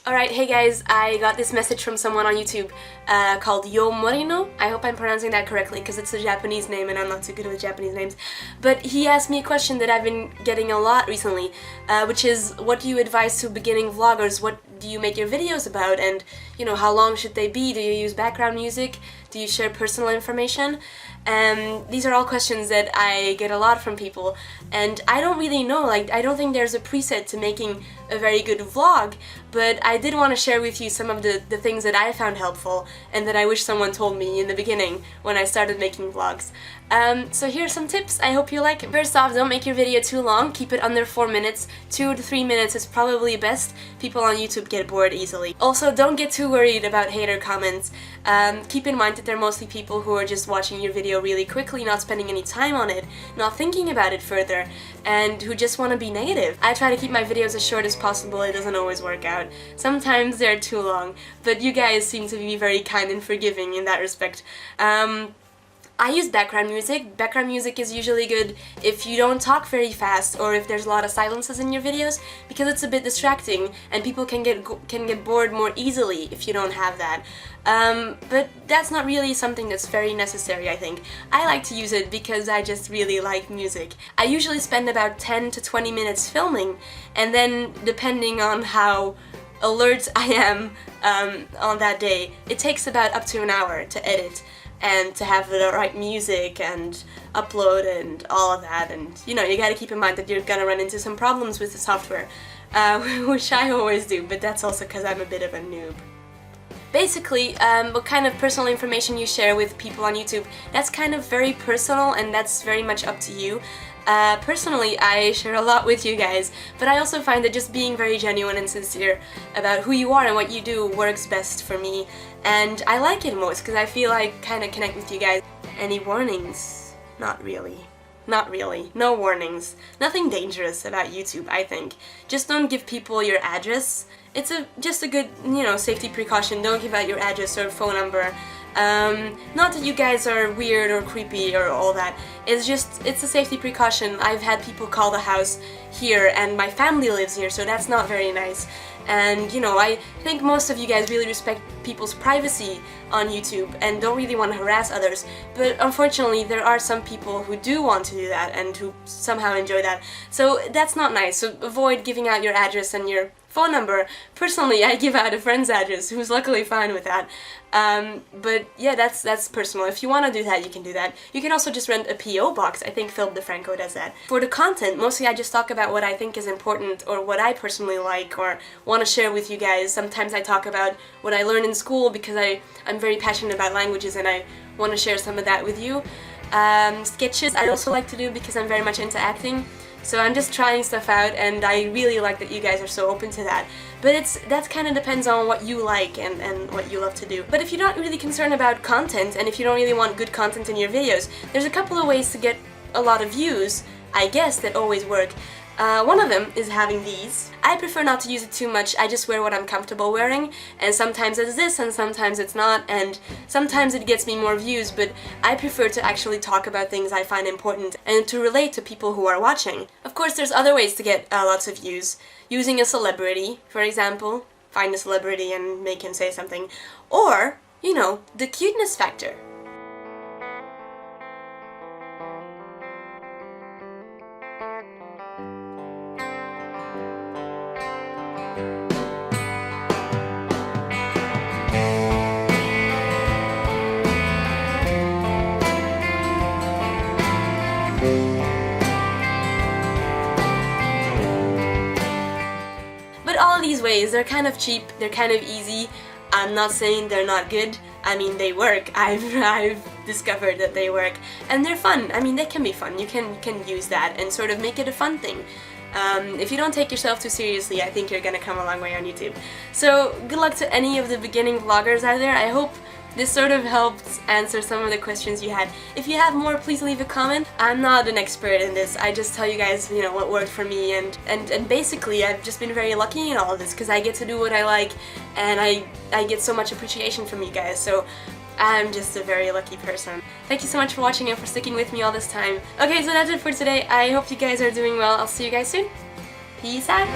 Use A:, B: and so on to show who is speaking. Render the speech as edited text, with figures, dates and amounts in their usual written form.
A: Alright, hey guys, I got this message from someone on YouTube called YoMorino. I hope I'm pronouncing that correctly because it's a Japanese name and I'm not too good with Japanese names. But he asked me a question that I've been getting a lot recently, which is, what do you advise to beginning vloggers? What do you make your videos about? And, you know, how long should they be? Do you use background music? Do you share personal information? These are all questions that I get a lot from people, and I don't really know, like, I don't think there's a preset to making a very good vlog, but I did want to share with you some of the things that I found helpful and that I wish someone told me in the beginning when I started making vlogs. So here are some tips I hope you like. First off, don't make your video too long, keep it under 4 minutes. 2 to 3 minutes is probably best. People on YouTube get bored easily. Also, don't get too worried about hater comments. Keep in mind that they're mostly people who are just watching your video really quickly, not spending any time on it, not thinking about it further, and who just want to be negative. I try to keep my videos as short as possible. It doesn't always work out. Sometimes they're too long, but you guys seem to be very kind and forgiving in that respect. I use background music. Background music is usually good if you don't talk very fast or if there's a lot of silences in your videos, because it's a bit distracting and people can get bored more easily if you don't have that. But that's not really something that's very necessary, I think. I like to use it because I just really like music. I usually spend about 10 to 20 minutes filming, and then depending on how alert I am on that day, it takes about up to an hour to edit and to have the right music and upload and all of that. And you know, you gotta keep in mind that you're gonna run into some problems with the software, which I always do, but that's also because I'm a bit of a noob. Basically, what kind of personal information you share with people on YouTube, that's kind of very personal and that's very much up to you. Personally, I share a lot with you guys, but I also find that just being very genuine and sincere about who you are and what you do works best for me, and I like it most because I feel I kind of connect with you guys. Any warnings? Not really. Not really. No warnings. Nothing dangerous about YouTube, I think. Just don't give people your address. It's just a good, you know, safety precaution. Don't give out your address or phone number. Not that you guys are weird or creepy or all that. It's a safety precaution. I've had people call the house here and my family lives here, so that's not very nice. And, you know, I think most of you guys really respect people's privacy on YouTube and don't really want to harass others, but unfortunately there are some people who do want to do that and who somehow enjoy that. So that's not nice, so avoid giving out your address and your phone number. Personally, I give out a friend's address who's luckily fine with that. But yeah, that's personal. If you want to do that, you can do that. You can also just rent a P.O. box. I think Philip DeFranco does that. For the content, mostly I just talk about what I think is important or what I personally like or want to share with you guys. Sometimes I talk about what I learned in school because I'm very passionate about languages and I want to share some of that with you. Sketches I also like to do because I'm very much into acting. So I'm just trying stuff out, and I really like that you guys are so open to that. But that kind of depends on what you like and what you love to do. But if you're not really concerned about content, and if you don't really want good content in your videos, there's a couple of ways to get a lot of views, I guess, that always work. One of them is having these. I prefer not to use it too much. I just wear what I'm comfortable wearing, and sometimes it's this and sometimes it's not, and sometimes it gets me more views, but I prefer to actually talk about things I find important and to relate to people who are watching. Of course, there's other ways to get lots of views. Using a celebrity, for example. Find a celebrity and make him say something. Or, you know, the cuteness factor. But all of these ways, they're kind of cheap, they're kind of easy. I'm not saying they're not good. I mean, they work. I've discovered that they work. And they're fun. I mean, they can be fun. You can use that and sort of make it a fun thing. If you don't take yourself too seriously, I think you're gonna come a long way on YouTube. So, good luck to any of the beginning vloggers out there. I hope this sort of helped answer some of the questions you had. If you have more, please leave a comment. I'm not an expert in this. I just tell you guys, you know, what worked for me, and basically I've just been very lucky in all of this because I get to do what I like, and I get so much appreciation from you guys. So I'm just a very lucky person. Thank you so much for watching and for sticking with me all this time. Okay, so that's it for today. I hope you guys are doing well. I'll see you guys soon. Peace out.